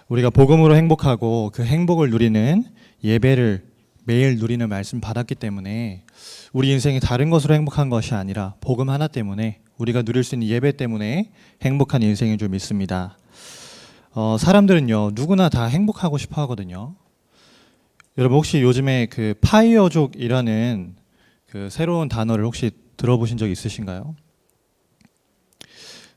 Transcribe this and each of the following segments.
우리가 복음으로 행복하고 그 행복을 누리는 예배를 매일 누리는 말씀 받았기 때문에 우리 인생이 다른 것으로 행복한 것이 아니라 복음 하나 때문에 우리가 누릴 수 있는 예배 때문에 행복한 인생인 줄 믿습니다. 사람들은요 누구나 다 행복하고 싶어 하거든요. 여러분 혹시 요즘에 그 파이어족이라는 그 새로운 단어를 혹시 들어보신 적 있으신가요?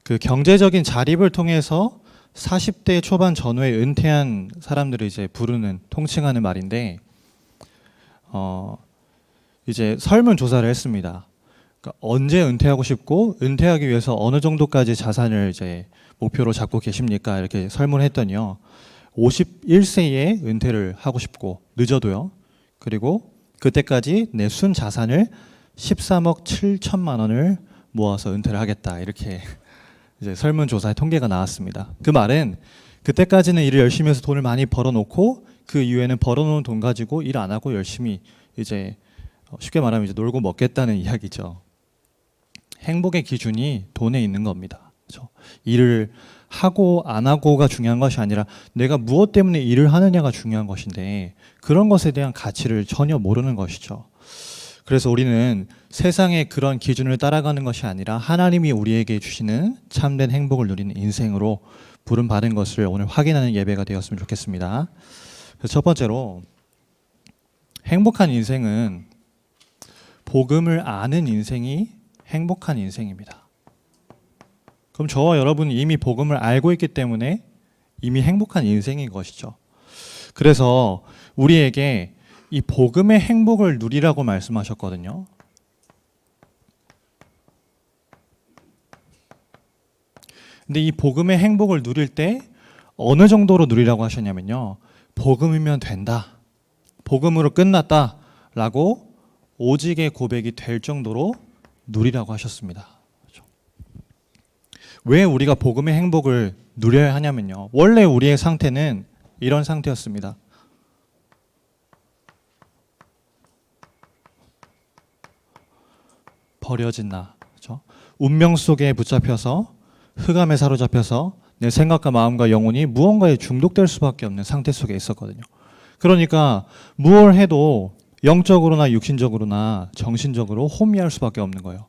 그 경제적인 자립을 통해서 40대 초반 전후에 은퇴한 사람들을 이제 부르는 통칭하는 말인데, 이제 설문조사를 했습니다. 그러니까 언제 은퇴하고 싶고 은퇴하기 위해서 어느 정도까지 자산을 이제 목표로 잡고 계십니까? 이렇게 설문을 했더니요. 51세에 은퇴를 하고 싶고 늦어도요. 그리고 그때까지 내 순 자산을 13억 7천만 원을 모아서 은퇴를 하겠다. 이렇게 이제 설문조사의 통계가 나왔습니다. 그 말은 그때까지는 일을 열심히 해서 돈을 많이 벌어놓고 그 이후에는 벌어놓은 돈 가지고 일 안 하고 열심히 이제 쉽게 말하면 이제 놀고 먹겠다는 이야기죠. 행복의 기준이 돈에 있는 겁니다. 그렇죠? 일을 하고 안 하고가 중요한 것이 아니라 내가 무엇 때문에 일을 하느냐가 중요한 것인데 그런 것에 대한 가치를 전혀 모르는 것이죠. 그래서 우리는 세상의 그런 기준을 따라가는 것이 아니라 하나님이 우리에게 주시는 참된 행복을 누리는 인생으로 부름받은 것을 오늘 확인하는 예배가 되었으면 좋겠습니다. 그래서 첫 번째로 행복한 인생은 복음을 아는 인생이 행복한 인생입니다. 그럼 저와 여러분이 이미 복음을 알고 있기 때문에 이미 행복한 인생인 것이죠. 그래서 우리에게 이 복음의 행복을 누리라고 말씀하셨거든요. 근데 이 복음의 행복을 누릴 때 어느 정도로 누리라고 하셨냐면요. 복음이면 된다. 복음으로 끝났다. 라고 오직의 고백이 될 정도로 누리라고 하셨습니다. 그렇죠? 왜 우리가 복음의 행복을 누려야 하냐면요. 원래 우리의 상태는 이런 상태였습니다. 버려진 나. 그렇죠? 운명 속에 붙잡혀서 흑암에 사로잡혀서 내 생각과 마음과 영혼이 무언가에 중독될 수밖에 없는 상태 속에 있었거든요. 그러니까 무엇을 해도 영적으로나 육신적으로나 정신적으로 혼미할 수밖에 없는 거예요.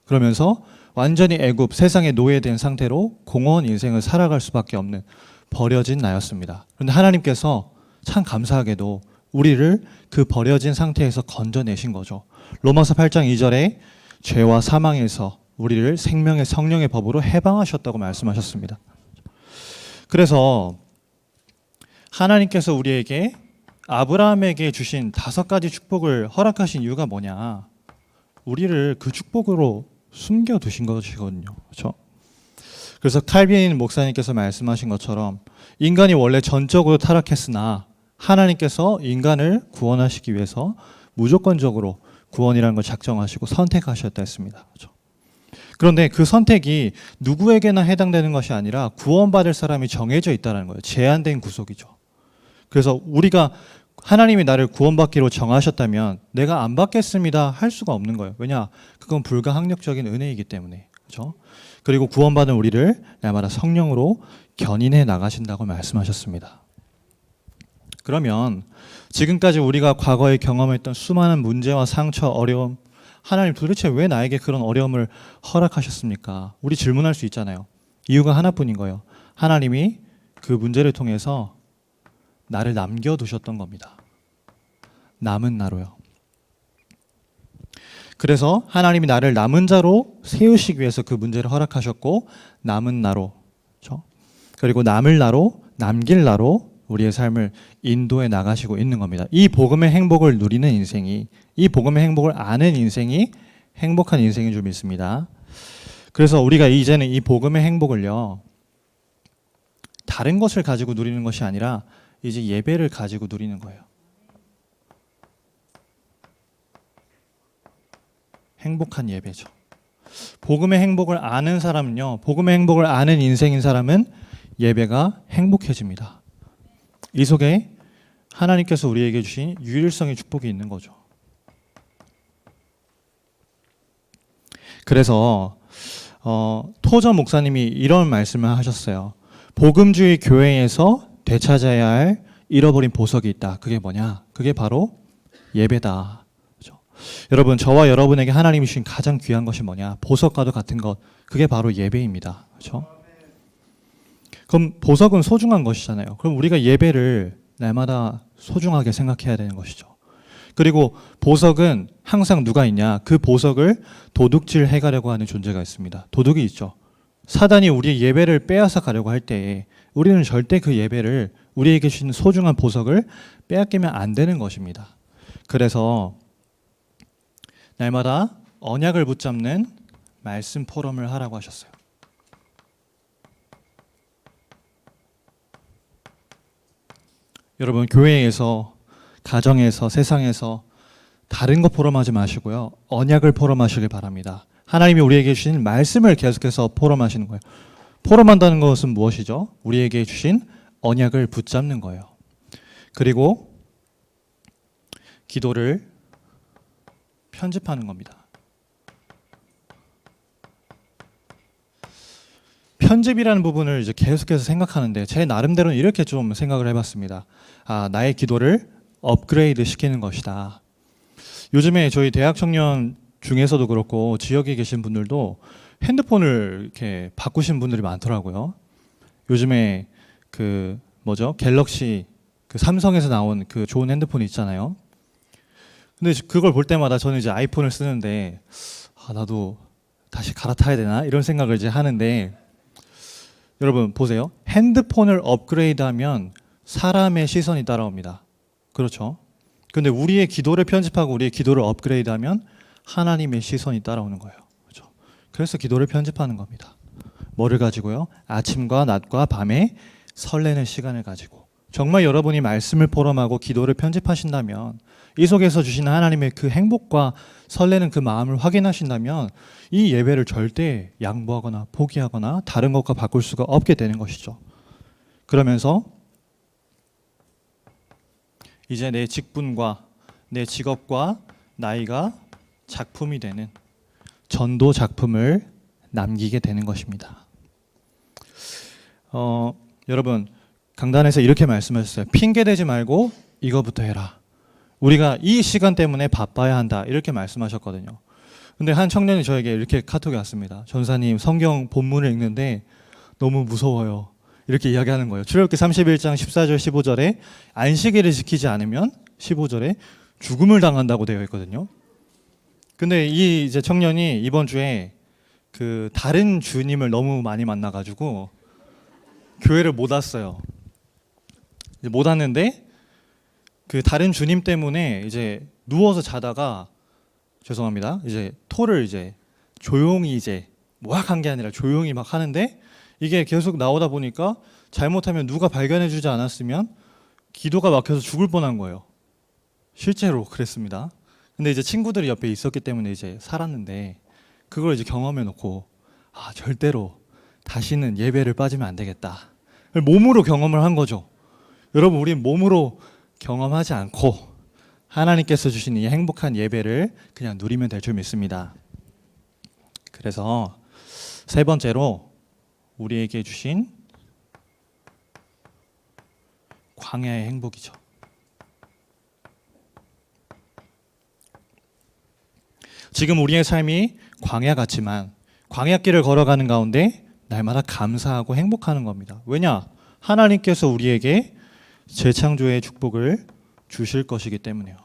그러면서 완전히 애굽, 세상에 노예된 상태로 공허한 인생을 살아갈 수밖에 없는 버려진 나였습니다. 그런데 하나님께서 참 감사하게도 우리를 그 버려진 상태에서 건져내신 거죠. 로마서 8장 2절에 죄와 사망에서 우리를 생명의 성령의 법으로 해방하셨다고 말씀하셨습니다. 그래서 하나님께서 우리에게 아브라함에게 주신 5가지 축복을 허락하신 이유가 뭐냐? 우리를 그 축복으로 숨겨두신 것이거든요. 그렇죠? 그래서 칼빈 목사님께서 말씀하신 것처럼 인간이 원래 전적으로 타락했으나 하나님께서 인간을 구원하시기 위해서 무조건적으로 구원이라는 걸 작정하시고 선택하셨다 했습니다. 그렇죠? 그런데 그 선택이 누구에게나 해당되는 것이 아니라 구원받을 사람이 정해져 있다는 거예요. 제한된 구속이죠. 그래서 우리가 하나님이 나를 구원받기로 정하셨다면 내가 안 받겠습니다 할 수가 없는 거예요. 왜냐? 그건 불가항력적인 은혜이기 때문에. 그렇죠? 그리고 구원받은 우리를 날마다 성령으로 견인해 나가신다고 말씀하셨습니다. 그러면 지금까지 우리가 과거에 경험했던 수많은 문제와 상처, 어려움, 하나님 도대체 왜 나에게 그런 어려움을 허락하셨습니까? 우리 질문할 수 있잖아요. 이유가 하나뿐인 거예요. 하나님이 그 문제를 통해서 나를 남겨두셨던 겁니다. 남은 나로요. 그래서 하나님이 나를 남은 자로 세우시기 위해서 그 문제를 허락하셨고 남은 나로, 그렇죠? 그리고 남을 나로, 남길 나로 우리의 삶을 인도해 나가시고 있는 겁니다. 이 복음의 행복을 누리는 인생이, 이 복음의 행복을 아는 인생이 행복한 인생인 줄 믿습니다. 그래서 우리가 이제는 이 복음의 행복을요, 다른 것을 가지고 누리는 것이 아니라 이제 예배를 가지고 누리는 거예요. 행복한 예배죠. 복음의 행복을 아는 사람은요, 복음의 행복을 아는 인생인 사람은 예배가 행복해집니다. 이 속에 하나님께서 우리에게 주신 유일성의 축복이 있는 거죠. 그래서 토저 목사님이 이런 말씀을 하셨어요. 복음주의 교회에서 되찾아야 할 잃어버린 보석이 있다. 그게 뭐냐? 그게 바로 예배다. 그렇죠? 여러분, 저와 여러분에게 하나님이 주신 가장 귀한 것이 뭐냐? 보석과도 같은 것. 그게 바로 예배입니다. 그렇죠? 그럼 보석은 소중한 것이잖아요. 그럼 우리가 예배를 날마다 소중하게 생각해야 되는 것이죠. 그리고 보석은 항상 누가 있냐? 그 보석을 도둑질 해가려고 하는 존재가 있습니다. 도둑이 있죠. 사단이 우리의 예배를 빼앗아 가려고 할 때에 우리는 절대 그 예배를, 우리에게 주신 소중한 보석을 빼앗기면 안 되는 것입니다. 그래서 날마다 언약을 붙잡는 말씀 포럼을 하라고 하셨어요. 여러분, 교회에서, 가정에서, 세상에서 다른 거 포럼하지 마시고요. 언약을 포럼하시길 바랍니다. 하나님이 우리에게 주신 말씀을 계속해서 포럼하시는 거예요. 포럼한다는 것은 무엇이죠? 우리에게 주신 언약을 붙잡는 거예요. 그리고 기도를 편집하는 겁니다. 편집이라는 부분을 이제 계속해서 생각하는데 제 나름대로는 이렇게 좀 생각을 해봤습니다. 나의 기도를 업그레이드 시키는 것이다. 요즘에 저희 대학 청년 중에서도 그렇고 지역에 계신 분들도 핸드폰을 이렇게 바꾸신 분들이 많더라고요. 요즘에 그 갤럭시, 그 삼성에서 나온 그 좋은 핸드폰이 있잖아요. 근데 그걸 볼 때마다 저는 이제 아이폰을 쓰는데 나도 다시 갈아타야 되나 이런 생각을 이제 하는데, 여러분 보세요. 핸드폰을 업그레이드하면 사람의 시선이 따라옵니다. 그렇죠? 근데 우리의 기도를 편집하고 우리의 기도를 업그레이드하면 하나님의 시선이 따라오는 거예요. 그렇죠? 그래서 기도를 편집하는 겁니다. 뭐를 가지고요? 아침과 낮과 밤에 설레는 시간을 가지고. 정말 여러분이 말씀을 포럼하고 기도를 편집하신다면, 이 속에서 주시는 하나님의 그 행복과 설레는 그 마음을 확인하신다면 이 예배를 절대 양보하거나 포기하거나 다른 것과 바꿀 수가 없게 되는 것이죠. 그러면서 이제 내 직분과 내 직업과 나이가 작품이 되는 전도 작품을 남기게 되는 것입니다. 여러분, 강단에서 이렇게 말씀하셨어요. 핑계대지 말고 이거부터 해라. 우리가 이 시간 때문에 바빠야 한다. 이렇게 말씀하셨거든요. 근데 한 청년이 저에게 이렇게 카톡이 왔습니다. 전사님, 성경 본문을 읽는데 너무 무서워요. 이렇게 이야기하는 거예요. 출애굽기 31장 14절 15절에 안식일을 지키지 않으면 15절에 죽음을 당한다고 되어 있거든요. 근데 이 이제 청년이 이번 주에 그 다른 주님을 너무 많이 만나가지고 교회를 못 왔어요. 못 왔는데 그 다른 주님 때문에 이제 누워서 자다가, 죄송합니다, 이제 토를 이제 조용히 이제 모악한 게 아니라 조용히 막 하는데 이게 계속 나오다 보니까 잘못하면 누가 발견해주지 않았으면 기도가 막혀서 죽을 뻔한 거예요. 실제로 그랬습니다. 근데 이제 친구들이 옆에 있었기 때문에 이제 살았는데, 그걸 이제 경험해 놓고 절대로 다시는 예배를 빠지면 안 되겠다. 몸으로 경험을 한 거죠. 여러분, 우리 몸으로 경험하지 않고 하나님께서 주신 이 행복한 예배를 그냥 누리면 될 줄 믿습니다. 그래서 세 번째로 우리에게 주신 광야의 행복이죠. 지금 우리의 삶이 광야 같지만 광야길을 걸어가는 가운데 날마다 감사하고 행복하는 겁니다. 왜냐? 하나님께서 우리에게 재창조의 축복을 주실 것이기 때문에요.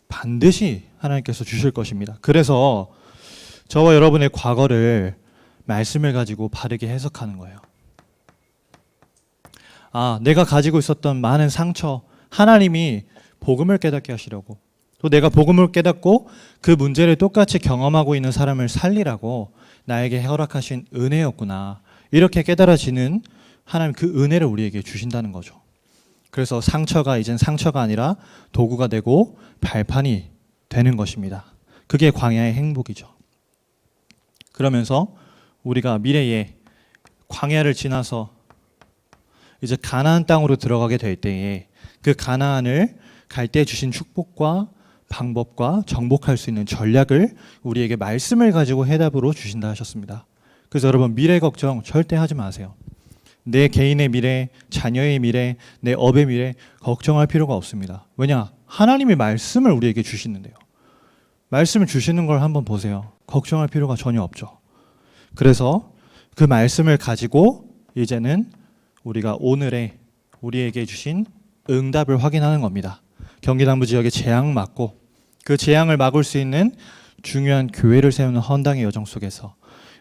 반드시 하나님께서 주실 것입니다. 그래서 저와 여러분의 과거를 말씀을 가지고 바르게 해석하는 거예요. 내가 가지고 있었던 많은 상처, 하나님이 복음을 깨닫게 하시려고, 또 내가 복음을 깨닫고 그 문제를 똑같이 경험하고 있는 사람을 살리라고 나에게 허락하신 은혜였구나. 이렇게 깨달아지는 하나님 그 은혜를 우리에게 주신다는 거죠. 그래서 상처가 이젠 상처가 아니라 도구가 되고 발판이 되는 것입니다. 그게 광야의 행복이죠. 그러면서 우리가 미래에 광야를 지나서 이제 가나안 땅으로 들어가게 될 때에 그 가나안을 갈 때 주신 축복과 방법과 정복할 수 있는 전략을 우리에게 말씀을 가지고 해답으로 주신다 하셨습니다. 그래서 여러분 미래 걱정 절대 하지 마세요. 내 개인의 미래, 자녀의 미래, 내 업의 미래 걱정할 필요가 없습니다. 왜냐? 하나님이 말씀을 우리에게 주시는데요. 말씀을 주시는 걸 한번 보세요. 걱정할 필요가 전혀 없죠. 그래서 그 말씀을 가지고 이제는 우리가 오늘의 우리에게 주신 응답을 확인하는 겁니다. 경기남부 지역의 재앙 막고 그 재앙을 막을 수 있는 중요한 교회를 세우는 헌당의 여정 속에서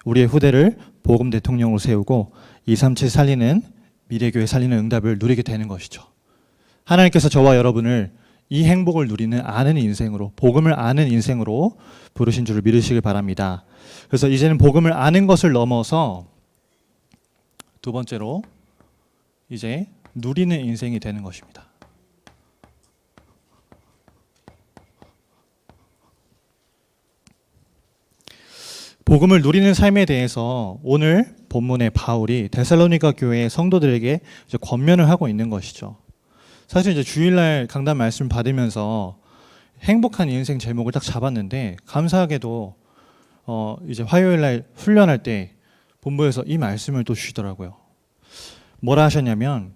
우리의 후대를 복음 대통령으로 세우고 237 살리는 미래교회 살리는 응답을 누리게 되는 것이죠. 하나님께서 저와 여러분을 이 행복을 누리는 아는 인생으로, 복음을 아는 인생으로 부르신 줄을 믿으시길 바랍니다. 그래서 이제는 복음을 아는 것을 넘어서 두 번째로 이제 누리는 인생이 되는 것입니다. 복음을 누리는 삶에 대해서 오늘 본문의 바울이 데살로니가 교회의 성도들에게 이제 권면을 하고 있는 것이죠. 사실 이제 주일날 강단 말씀 받으면서 행복한 인생 제목을 딱 잡았는데 감사하게도 이제 화요일날 훈련할 때 본부에서 이 말씀을 또 주시더라고요. 뭐라 하셨냐면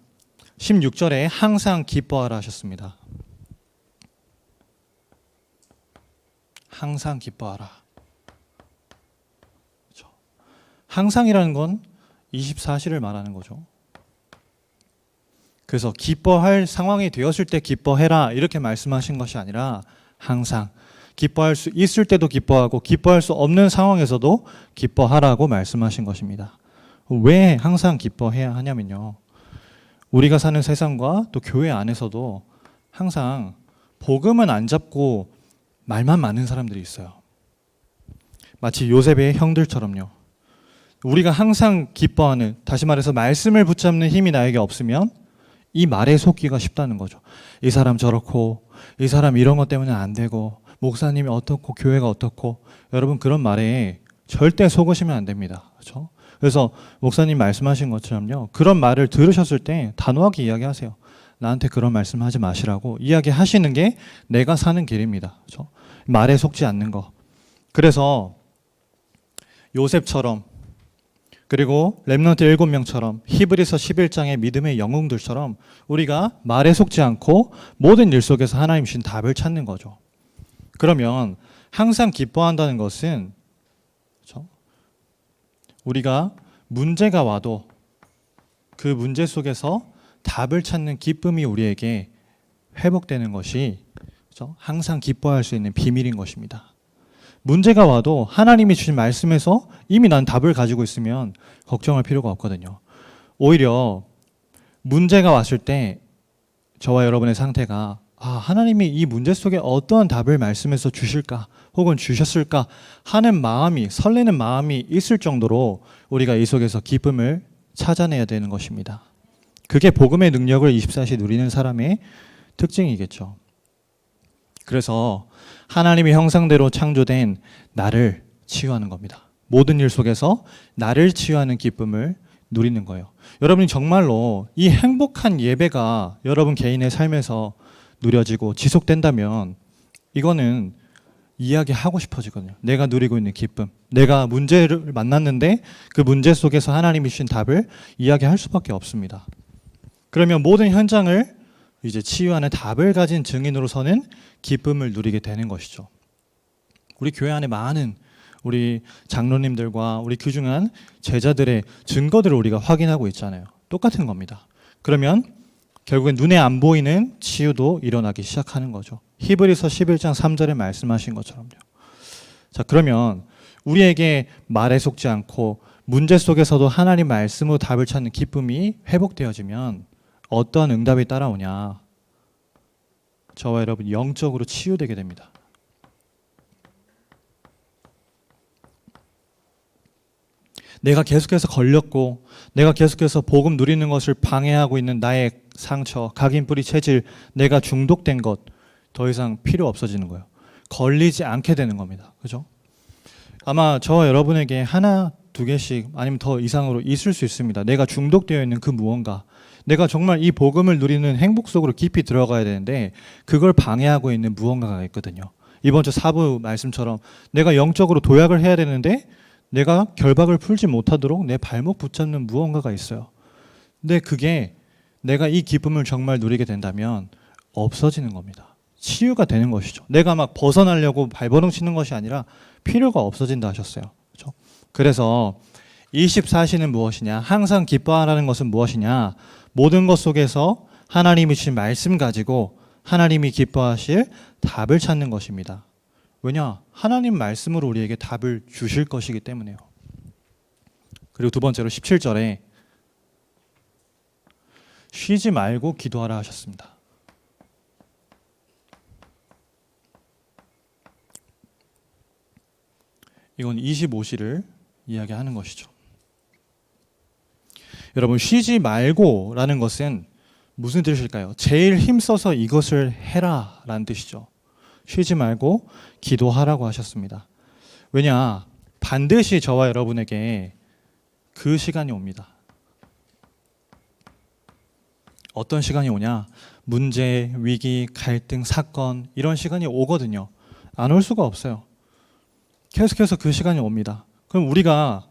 16절에 항상 기뻐하라 하셨습니다. 항상 기뻐하라. 그렇죠. 항상이라는 건 24시를 말하는 거죠. 그래서 기뻐할 상황이 되었을 때 기뻐해라 이렇게 말씀하신 것이 아니라 항상 기뻐할 수 있을 때도 기뻐하고 기뻐할 수 없는 상황에서도 기뻐하라고 말씀하신 것입니다. 왜 항상 기뻐해야 하냐면요. 우리가 사는 세상과 또 교회 안에서도 항상 복음은 안 잡고 말만 많은 사람들이 있어요. 마치 요셉의 형들처럼요. 우리가 항상 기뻐하는, 다시 말해서 말씀을 붙잡는 힘이 나에게 없으면 이 말에 속기가 쉽다는 거죠. 이 사람 저렇고, 이 사람 이런 것 때문에 안 되고, 목사님이 어떻고, 교회가 어떻고, 여러분 그런 말에 절대 속으시면 안 됩니다. 그렇죠? 그래서 목사님 말씀하신 것처럼요. 그런 말을 들으셨을 때 단호하게 이야기하세요. 나한테 그런 말씀하지 마시라고 이야기하시는 게 내가 사는 길입니다. 그렇죠? 말에 속지 않는 거. 그래서 요셉처럼 그리고 렘넌트 7명처럼 히브리서 11장의 믿음의 영웅들처럼 우리가 말에 속지 않고 모든 일 속에서 하나님 주신 답을 찾는 거죠. 그러면 항상 기뻐한다는 것은 그렇죠? 우리가 문제가 와도 그 문제 속에서 답을 찾는 기쁨이 우리에게 회복되는 것이 그렇죠? 항상 기뻐할 수 있는 비밀인 것입니다. 문제가 와도 하나님이 주신 말씀에서 이미 난 답을 가지고 있으면 걱정할 필요가 없거든요. 오히려 문제가 왔을 때 저와 여러분의 상태가 하나님이 이 문제 속에 어떠한 답을 말씀에서 주실까 혹은 주셨을까 하는 마음이, 설레는 마음이 있을 정도로 우리가 이 속에서 기쁨을 찾아내야 되는 것입니다. 그게 복음의 능력을 24시 누리는 사람의 특징이겠죠. 그래서 하나님의 형상대로 창조된 나를 치유하는 겁니다. 모든 일 속에서 나를 치유하는 기쁨을 누리는 거예요. 여러분이 정말로 이 행복한 예배가 여러분 개인의 삶에서 누려지고 지속된다면 이거는 이야기하고 싶어지거든요. 내가 누리고 있는 기쁨. 내가 문제를 만났는데 그 문제 속에서 하나님이 주신 답을 이야기할 수밖에 없습니다. 그러면 모든 현장을 이제 치유하는 답을 가진 증인으로서는 기쁨을 누리게 되는 것이죠. 우리 교회 안에 많은 우리 장로님들과 우리 귀중한 제자들의 증거들을 우리가 확인하고 있잖아요. 똑같은 겁니다. 그러면 결국엔 눈에 안 보이는 치유도 일어나기 시작하는 거죠. 히브리서 11장 3절에 말씀하신 것처럼요. 자, 그러면 우리에게 말에 속지 않고 문제 속에서도 하나님 말씀으로 답을 찾는 기쁨이 회복되어지면 어떠한 응답이 따라오냐? 저와 여러분 영적으로 치유되게 됩니다. 내가 계속해서 걸렸고 내가 계속해서 복음 누리는 것을 방해하고 있는 나의 상처, 각인뿌리 체질, 내가 중독된 것 더 이상 필요 없어지는 거예요. 걸리지 않게 되는 겁니다. 그죠? 아마 저와 여러분에게 하나, 두 개씩 아니면 더 이상으로 있을 수 있습니다. 내가 중독되어 있는 그 무언가, 내가 정말 이 복음을 누리는 행복 속으로 깊이 들어가야 되는데 그걸 방해하고 있는 무언가가 있거든요. 이번 주 4부 말씀처럼 내가 영적으로 도약을 해야 되는데 내가 결박을 풀지 못하도록 내 발목 붙잡는 무언가가 있어요. 근데 그게 내가 이 기쁨을 정말 누리게 된다면 없어지는 겁니다. 치유가 되는 것이죠. 내가 막 벗어나려고 발버둥 치는 것이 아니라 필요가 없어진다 하셨어요. 그렇죠? 그래서 24시는 무엇이냐? 항상 기뻐하라는 것은 무엇이냐? 모든 것 속에서 하나님이 주신 말씀 가지고 하나님이 기뻐하실 답을 찾는 것입니다. 왜냐? 하나님 말씀으로 우리에게 답을 주실 것이기 때문에요. 그리고 두 번째로 17절에 쉬지 말고 기도하라 하셨습니다. 이건 25시를 이야기하는 것이죠. 여러분, 쉬지 말고라는 것은 무슨 뜻일까요? 제일 힘써서 이것을 해라 라는 뜻이죠. 쉬지 말고 기도하라고 하셨습니다. 왜냐? 반드시 저와 여러분에게 그 시간이 옵니다. 어떤 시간이 오냐? 문제, 위기, 갈등, 사건 이런 시간이 오거든요. 안 올 수가 없어요. 계속해서 그 시간이 옵니다. 그럼 우리가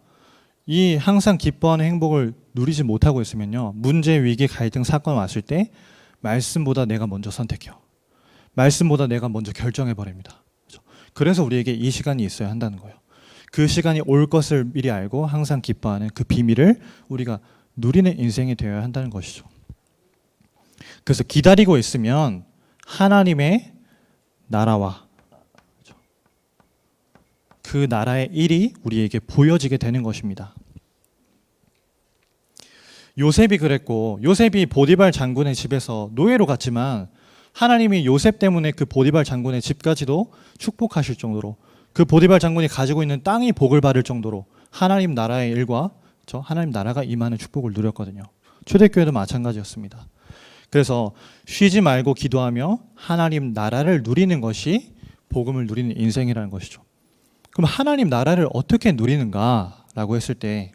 이 항상 기뻐하는 행복을 누리지 못하고 있으면요, 문제, 위기, 갈등, 사건 왔을 때 말씀보다 내가 먼저 선택해요. 말씀보다 내가 먼저 결정해버립니다. 그래서 우리에게 이 시간이 있어야 한다는 거예요. 그 시간이 올 것을 미리 알고 항상 기뻐하는 그 비밀을 우리가 누리는 인생이 되어야 한다는 것이죠. 그래서 기다리고 있으면 하나님의 나라와 그 나라의 일이 우리에게 보여지게 되는 것입니다. 요셉이 그랬고, 요셉이 보디발 장군의 집에서 노예로 갔지만 하나님이 요셉 때문에 그 보디발 장군의 집까지도 축복하실 정도로, 그 보디발 장군이 가지고 있는 땅이 복을 받을 정도로 하나님 나라의 일과 하나님 나라가 임하는 축복을 누렸거든요. 초대교회도 마찬가지였습니다. 그래서 쉬지 말고 기도하며 하나님 나라를 누리는 것이 복음을 누리는 인생이라는 것이죠. 그럼 하나님 나라를 어떻게 누리는가라고 했을 때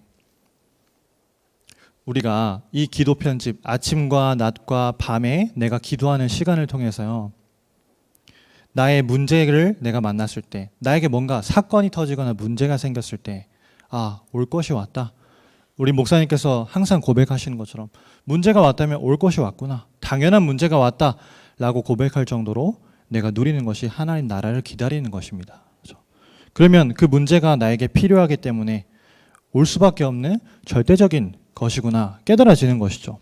우리가 이 기도 편집 아침과 낮과 밤에 내가 기도하는 시간을 통해서요, 나의 문제를 내가 만났을 때, 나에게 뭔가 사건이 터지거나 문제가 생겼을 때, 아, 올 것이 왔다. 우리 목사님께서 항상 고백하시는 것처럼 문제가 왔다면 올 것이 왔구나, 당연한 문제가 왔다라고 고백할 정도로 내가 누리는 것이 하나님 나라를 기다리는 것입니다. 그러면 그 문제가 나에게 필요하기 때문에 올 수밖에 없는 절대적인 것이구나 깨달아지는 것이죠.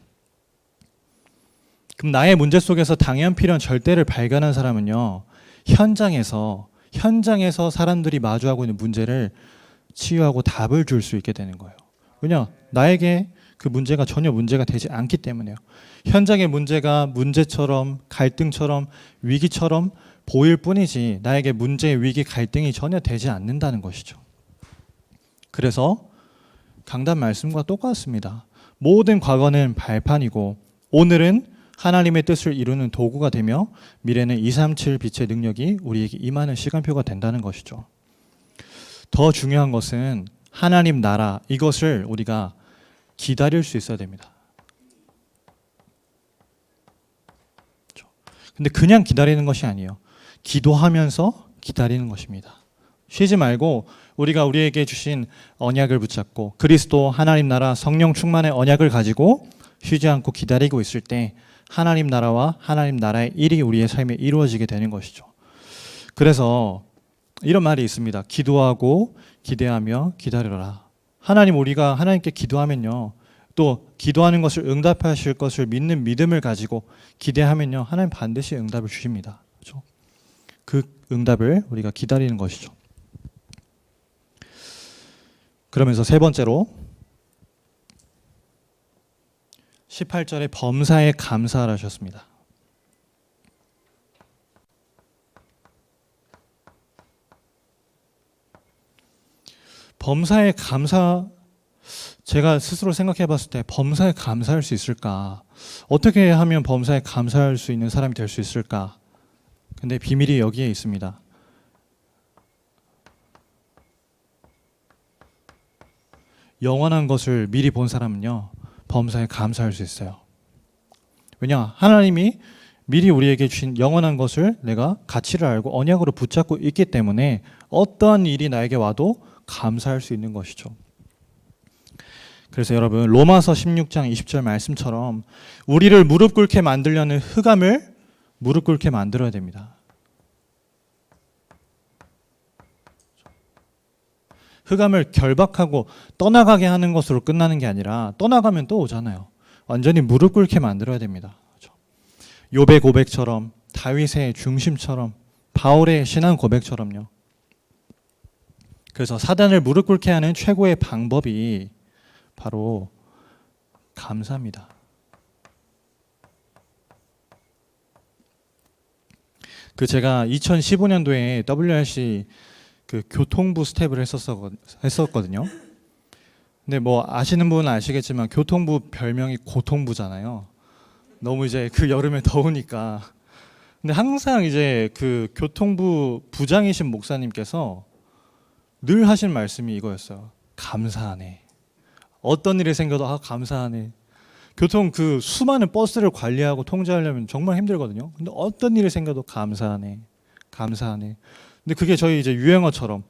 그럼 나의 문제 속에서 당연 필요한 절대를 발견한 사람은요, 현장에서 사람들이 마주하고 있는 문제를 치유하고 답을 줄 수 있게 되는 거예요. 왜냐? 나에게 그 문제가 전혀 문제가 되지 않기 때문에요. 현장의 문제가 문제처럼 갈등처럼 위기처럼 보일 뿐이지 나에게 문제, 위기, 갈등이 전혀 되지 않는다는 것이죠. 그래서 강단 말씀과 똑같습니다. 모든 과거는 발판이고 오늘은 하나님의 뜻을 이루는 도구가 되며 미래는 237 빛의 능력이 우리에게 임하는 시간표가 된다는 것이죠. 더 중요한 것은 하나님 나라, 이것을 우리가 기다릴 수 있어야 됩니다. 근데 그냥 기다리는 것이 아니에요. 기도하면서 기다리는 것입니다. 쉬지 말고 우리가 우리에게 주신 언약을 붙잡고 그리스도, 하나님 나라, 성령 충만의 언약을 가지고 쉬지 않고 기다리고 있을 때 하나님 나라와 하나님 나라의 일이 우리의 삶에 이루어지게 되는 것이죠. 그래서 이런 말이 있습니다. 기도하고 기대하며 기다려라. 우리가 하나님께 기도하면요, 또 기도하는 것을 응답하실 것을 믿는 믿음을 가지고 기대하면요, 하나님 반드시 응답을 주십니다. 그렇죠? 그 응답을 우리가 기다리는 것이죠. 그러면서 세 번째로 18절에 범사에 감사하라 하셨습니다. 범사에 감사, 제가 스스로 생각해 봤을 때 범사에 감사할 수 있을까? 어떻게 하면 범사에 감사할 수 있는 사람이 될 수 있을까? 근데 비밀이 여기에 있습니다. 영원한 것을 미리 본 사람은요, 범사에 감사할 수 있어요. 왜냐? 하나님이 미리 우리에게 주신 영원한 것을 내가 가치를 알고 언약으로 붙잡고 있기 때문에 어떠한 일이 나에게 와도 감사할 수 있는 것이죠. 그래서 여러분 로마서 16장 20절 말씀처럼 우리를 무릎 꿇게 만들려는 흑암을 무릎 꿇게 만들어야 됩니다. 흑암을 결박하고 떠나가게 하는 것으로 끝나는 게 아니라 떠나가면 또 오잖아요. 완전히 무릎 꿇게 만들어야 됩니다. 욥의 고백처럼, 다윗의 중심처럼, 바울의 신앙 고백처럼요. 그래서 사단을 무릎 꿇게 하는 최고의 방법이 바로 감사입니다. 제가 2015년도에 WRC 교통부 스텝을 했었거든요. 근데 뭐 아시는 분은 아시겠지만 교통부 별명이 고통부잖아요. 너무 이제 여름에 더우니까. 근데 항상 이제 교통부 부장이신 목사님께서 늘 하신 말씀이 이거였어요. 감사하네. 어떤 일이 생겨도 감사하네. 교통 수많은 버스를 관리하고 통제하려면 정말 힘들거든요. 근데 어떤 일이 생겨도 감사하네. 감사하네. 근데 그게 저희 이제 유행어처럼.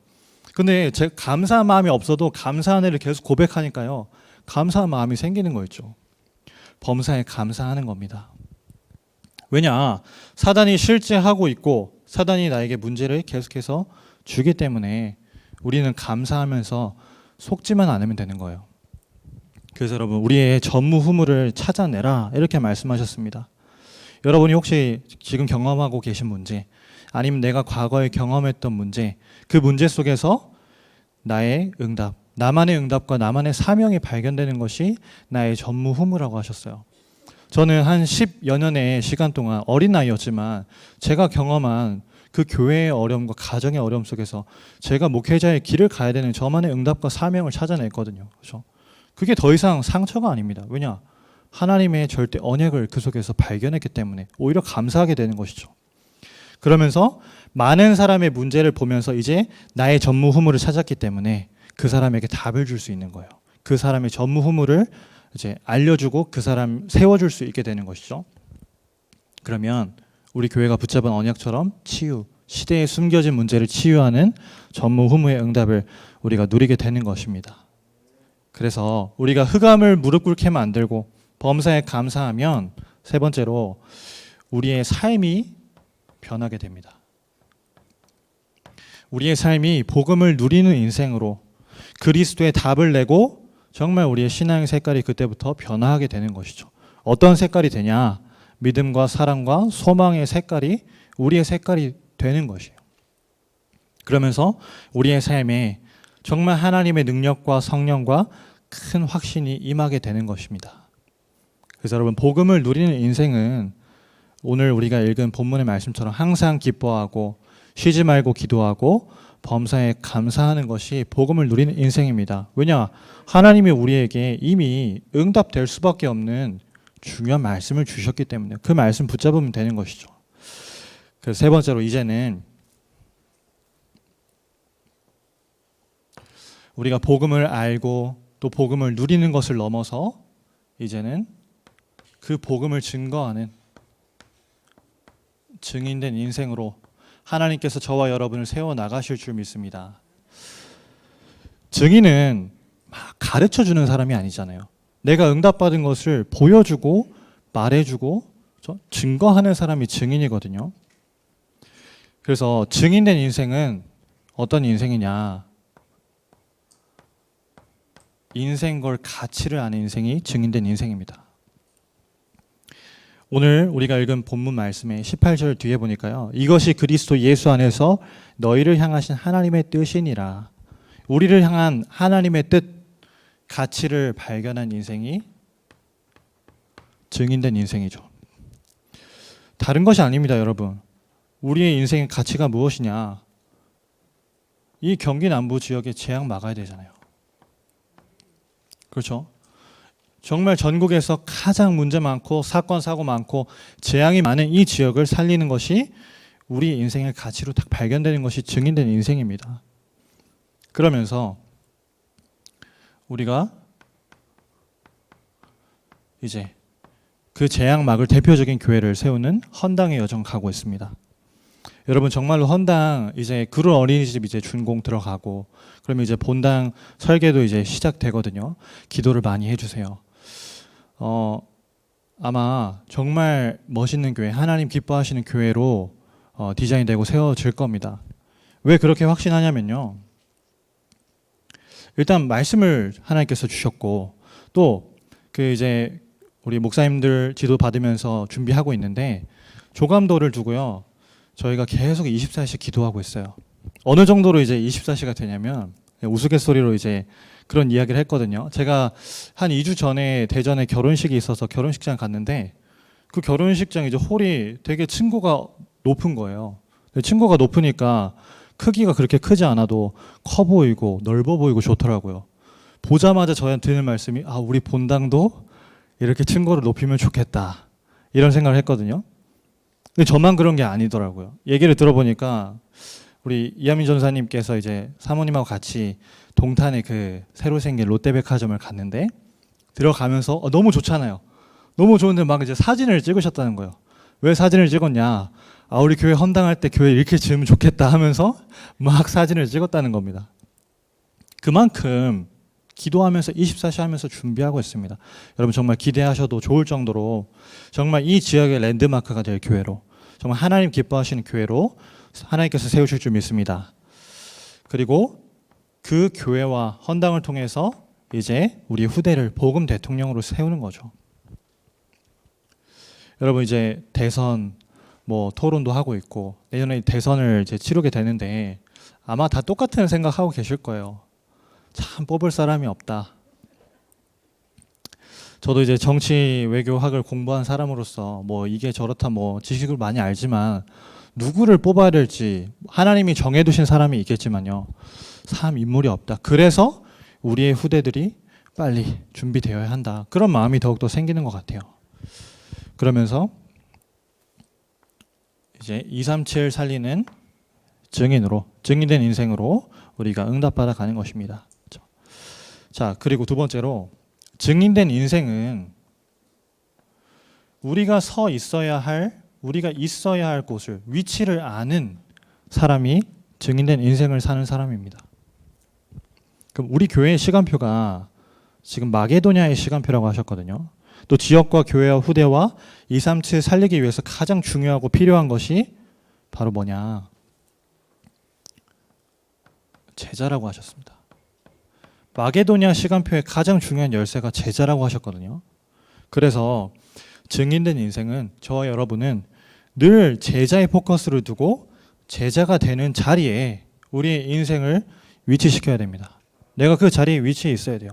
근데 제 감사한 마음이 없어도 감사하네를 계속 고백하니까요. 감사한 마음이 생기는 거였죠. 범사에 감사하는 겁니다. 왜냐? 사단이 실제하고 있고 사단이 나에게 문제를 계속해서 주기 때문에 우리는 감사하면서 속지만 않으면 되는 거예요. 그래서 여러분 우리의 전무후무를 찾아내라 이렇게 말씀하셨습니다. 여러분이 혹시 지금 경험하고 계신 문제 아니면 내가 과거에 경험했던 문제 그 문제 속에서 나의 응답 나만의 응답과 나만의 사명이 발견되는 것이 나의 전무후무라고 하셨어요. 저는 한 10여 년의 시간 동안 어린 나이였지만 제가 경험한 그 교회의 어려움과 가정의 어려움 속에서 제가 목회자의 길을 가야 되는 저만의 응답과 사명을 찾아냈거든요. 그렇죠? 그게 더 이상 상처가 아닙니다. 왜냐? 하나님의 절대 언약을 그 속에서 발견했기 때문에 오히려 감사하게 되는 것이죠. 그러면서 많은 사람의 문제를 보면서 이제 나의 전무후무를 찾았기 때문에 그 사람에게 답을 줄 수 있는 거예요. 그 사람의 전무후무를 이제 알려주고 그 사람 세워줄 수 있게 되는 것이죠. 그러면 우리 교회가 붙잡은 언약처럼 치유, 시대에 숨겨진 문제를 치유하는 전무후무의 응답을 우리가 누리게 되는 것입니다. 그래서 우리가 흑암을 무릎 꿇게 만들고 범사에 감사하면 세 번째로 우리의 삶이 변하게 됩니다. 우리의 삶이 복음을 누리는 인생으로 그리스도의 답을 내고 정말 우리의 신앙의 색깔이 그때부터 변화하게 되는 것이죠. 어떤 색깔이 되냐? 믿음과 사랑과 소망의 색깔이 우리의 색깔이 되는 것이에요. 그러면서 우리의 삶에 정말 하나님의 능력과 성령과 큰 확신이 임하게 되는 것입니다. 그래서 여러분 복음을 누리는 인생은 오늘 우리가 읽은 본문의 말씀처럼 항상 기뻐하고 쉬지 말고 기도하고 범사에 감사하는 것이 복음을 누리는 인생입니다. 왜냐? 하나님이 우리에게 이미 응답될 수밖에 없는 중요한 말씀을 주셨기 때문에 그 말씀 붙잡으면 되는 것이죠. 그래서 세 번째로 이제는 우리가 복음을 알고 또 복음을 누리는 것을 넘어서 이제는 그 복음을 증거하는 증인된 인생으로 하나님께서 저와 여러분을 세워나가실 줄 믿습니다. 증인은 막 가르쳐주는 사람이 아니잖아요. 내가 응답받은 것을 보여주고 말해주고 증거하는 사람이 증인이거든요. 그래서 증인된 인생은 어떤 인생이냐? 인생 걸 가치를 아는 인생이 증인된 인생입니다. 오늘 우리가 읽은 본문 말씀의 18절 뒤에 보니까요. 이것이 그리스도 예수 안에서 너희를 향하신 하나님의 뜻이니라. 우리를 향한 하나님의 뜻, 가치를 발견한 인생이 증인된 인생이죠. 다른 것이 아닙니다, 여러분. 우리의 인생의 가치가 무엇이냐? 이 경기 남부 지역의 재앙 막아야 되잖아요. 그렇죠? 정말 전국에서 가장 문제 많고 사건 사고 많고 재앙이 많은 이 지역을 살리는 것이 우리 인생의 가치로 딱 발견되는 것이 증인된 인생입니다. 그러면서 우리가 이제 그 재앙 막을 대표적인 교회를 세우는 헌당의 여정 가고 있습니다. 여러분 정말로 헌당 이제 그런 어린이집 이제 준공 들어가고 그러면 이제 본당 설계도 이제 시작되거든요. 기도를 많이 해주세요. 아마 정말 멋있는 교회, 하나님 기뻐하시는 교회로 디자인되고 세워질 겁니다. 왜 그렇게 확신하냐면요. 일단 말씀을 하나님께서 주셨고 또 그 이제 우리 목사님들 지도 받으면서 준비하고 있는데 조감도를 두고요. 저희가 계속 24시 기도하고 있어요. 어느 정도로 이제 24시가 되냐면 우스갯소리로 이제 그런 이야기를 했거든요. 제가 한 2주 전에 대전에 결혼식이 있어서 결혼식장 갔는데 그 결혼식장 이제 홀이 되게 층고가 높은 거예요. 층고가 높으니까 크기가 그렇게 크지 않아도 커 보이고 넓어 보이고 좋더라고요. 보자마자 저한테 드는 말씀이 우리 본당도 이렇게 층고를 높이면 좋겠다 이런 생각을 했거든요. 근데 저만 그런 게 아니더라고요. 얘기를 들어보니까 우리 이하민 전사님께서 이제 사모님하고 같이 동탄에 그 새로 생긴 롯데백화점을 갔는데 들어가면서 너무 좋잖아요. 너무 좋은데 막 이제 사진을 찍으셨다는 거예요. 왜 사진을 찍었냐? 우리 교회 헌당할 때 교회 이렇게 지으면 좋겠다 하면서 막 사진을 찍었다는 겁니다. 그만큼 기도하면서 24시 하면서 준비하고 있습니다. 여러분 정말 기대하셔도 좋을 정도로 정말 이 지역의 랜드마크가 될 교회로 정말 하나님 기뻐하시는 교회로 하나님께서 세우실 줄 믿습니다. 그리고 그 교회와 헌당을 통해서 이제 우리 후대를 복음 대통령으로 세우는 거죠. 여러분 이제 대선 토론도 하고 있고 내년에 대선을 이제 치르게 되는데 아마 다 똑같은 생각하고 계실 거예요. 참 뽑을 사람이 없다. 저도 이제 정치 외교학을 공부한 사람으로서 이게 저렇다 지식을 많이 알지만 누구를 뽑아야 될지 하나님이 정해두신 사람이 있겠지만요. 참 인물이 없다. 그래서 우리의 후대들이 빨리 준비되어야 한다. 그런 마음이 더욱더 생기는 것 같아요. 그러면서 이제 237 살리는 증인된 인생으로 우리가 응답받아 가는 것입니다. 자, 그리고 두 번째로 증인된 인생은 우리가 우리가 있어야 할 곳을, 위치를 아는 사람이 증인된 인생을 사는 사람입니다. 그럼 우리 교회의 시간표가 지금 마게도냐의 시간표라고 하셨거든요. 또 지역과 교회와 후대와 237 살리기 위해서 가장 중요하고 필요한 것이 바로 뭐냐? 제자라고 하셨습니다. 마게도냐 시간표의 가장 중요한 열쇠가 제자라고 하셨거든요. 그래서 증인된 인생은 저와 여러분은 늘 제자의 포커스를 두고 제자가 되는 자리에 우리의 인생을 위치시켜야 됩니다. 내가 그 자리에 위치해 있어야 돼요.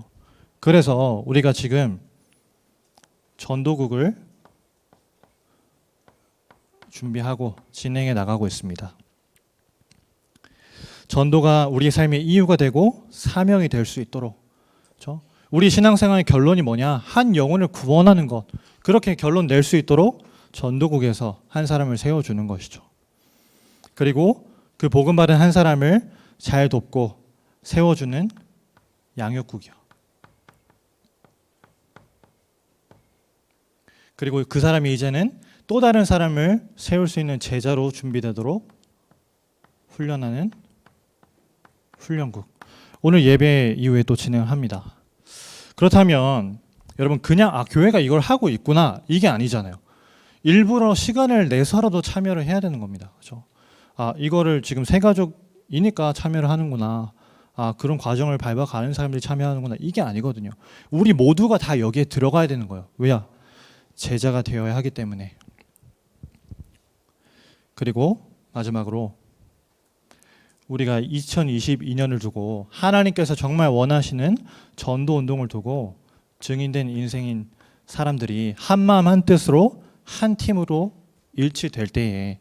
그래서 우리가 지금 전도국을 준비하고 진행해 나가고 있습니다. 전도가 우리 삶의 이유가 되고 사명이 될 수 있도록, 그렇죠? 우리 신앙생활의 결론이 뭐냐? 한 영혼을 구원하는 것. 그렇게 결론 낼 수 있도록 전도국에서 한 사람을 세워주는 것이죠. 그리고 그 복음 받은 한 사람을 잘 돕고 세워주는 양육국이요. 그리고 그 사람이 이제는 또 다른 사람을 세울 수 있는 제자로 준비되도록 훈련하는 훈련국. 오늘 예배 이후에 또 진행을 합니다. 그렇다면 여러분 그냥 교회가 이걸 하고 있구나 이게 아니잖아요. 일부러 시간을 내서라도 참여를 해야 되는 겁니다. 그렇죠? 이거를 지금 새 가족이니까 참여를 하는구나. 그런 과정을 밟아가는 사람들이 참여하는구나. 이게 아니거든요. 우리 모두가 다 여기에 들어가야 되는 거예요. 왜냐? 제자가 되어야 하기 때문에. 그리고 마지막으로 우리가 2022년을 두고 하나님께서 정말 원하시는 전도 운동을 두고 증인된 인생인 사람들이 한 마음 한 뜻으로 한 팀으로 일치될 때에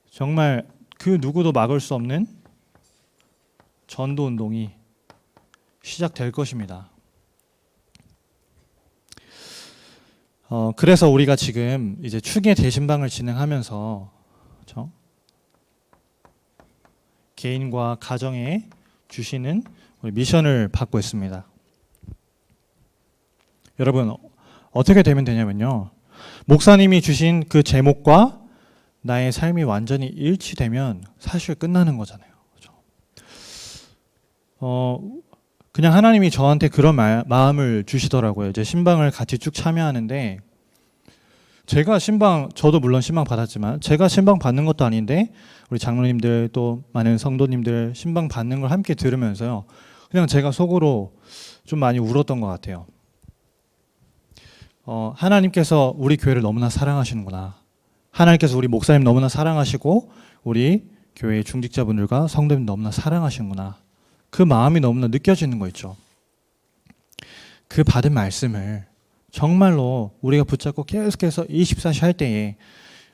정말 그 누구도 막을 수 없는 전도 운동이 시작될 것입니다. 그래서 우리가 지금 이제 추기의 대신방을 진행하면서 그렇죠? 개인과 가정에 주시는 미션을 받고 있습니다. 여러분 어떻게 되면 되냐면요. 목사님이 주신 그 제목과 나의 삶이 완전히 일치되면 사실 끝나는 거잖아요. 그렇죠? 그냥 하나님이 저한테 그런 마음을 주시더라고요. 이제 신방을 같이 쭉 참여하는데 제가 신방, 저도 물론 신방 받았지만 제가 신방 받는 것도 아닌데 우리 장로님들 또 많은 성도님들 신방 받는 걸 함께 들으면서요. 그냥 제가 속으로 좀 많이 울었던 것 같아요. 하나님께서 우리 교회를 너무나 사랑하시는구나. 하나님께서 우리 목사님 너무나 사랑하시고 우리 교회의 중직자분들과 성도님 너무나 사랑하시는구나. 그 마음이 너무나 느껴지는 거 있죠. 그 받은 말씀을 정말로 우리가 붙잡고 계속해서 24시 할 때에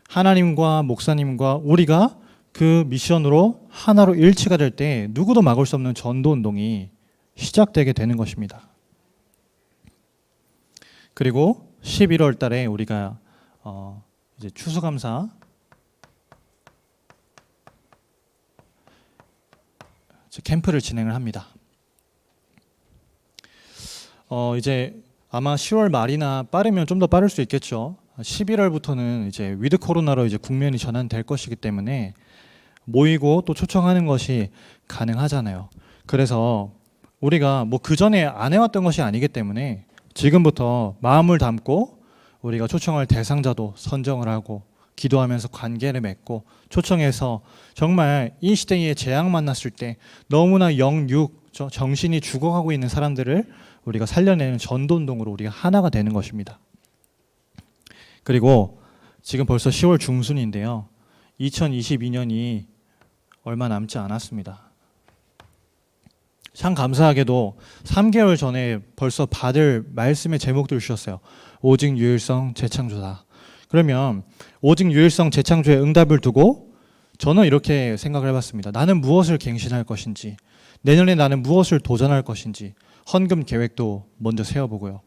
하나님과 목사님과 우리가 그 미션으로 하나로 일치가 될 때 누구도 막을 수 없는 전도 운동이 시작되게 되는 것입니다. 그리고 11월 달에 우리가 이제 추수감사 캠프를 진행을 합니다. 이제 아마 10월 말이나 빠르면 좀 더 빠를 수 있겠죠. 11월부터는 이제 위드 코로나로 이제 국면이 전환될 것이기 때문에 모이고 또 초청하는 것이 가능하잖아요. 그래서 우리가 뭐 그 전에 안 해왔던 것이 아니기 때문에 지금부터 마음을 담고 우리가 초청할 대상자도 선정을 하고 기도하면서 관계를 맺고 초청해서 정말 이 시대에 재앙 만났을 때 너무나 영육 정신이 죽어가고 있는 사람들을 우리가 살려내는 전도운동으로 우리가 하나가 되는 것입니다. 그리고 지금 벌써 10월 중순인데요. 2022년이 얼마 남지 않았습니다. 참 감사하게도 3개월 전에 벌써 받을 말씀의 제목들을 주셨어요. 오직 유일성 재창조다. 그러면 오직 유일성 재창조의 응답을 두고 저는 이렇게 생각을 해봤습니다. 나는 무엇을 갱신할 것인지, 내년에 나는 무엇을 도전할 것인지 헌금 계획도 먼저 세워보고요.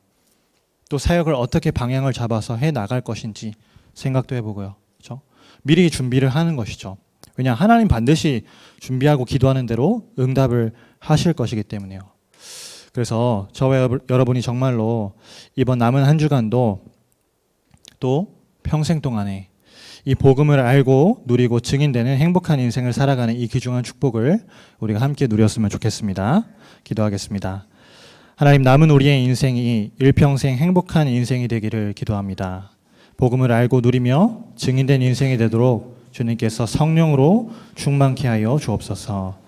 또 사역을 어떻게 방향을 잡아서 해나갈 것인지 생각도 해보고요. 그렇죠? 미리 준비를 하는 것이죠. 왜냐 하나님 반드시 준비하고 기도하는 대로 응답을 하실 것이기 때문에요. 그래서 저와 여러분이 정말로 이번 남은 한 주간도 또 평생 동안에 이 복음을 알고 누리고 증인되는 행복한 인생을 살아가는 이 귀중한 축복을 우리가 함께 누렸으면 좋겠습니다. 기도하겠습니다. 하나님, 남은 우리의 인생이 일평생 행복한 인생이 되기를 기도합니다. 복음을 알고 누리며 증인된 인생이 되도록 주님께서 성령으로 충만케 하여 주옵소서.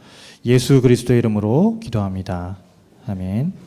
예수 그리스도의 이름으로 기도합니다. 아멘.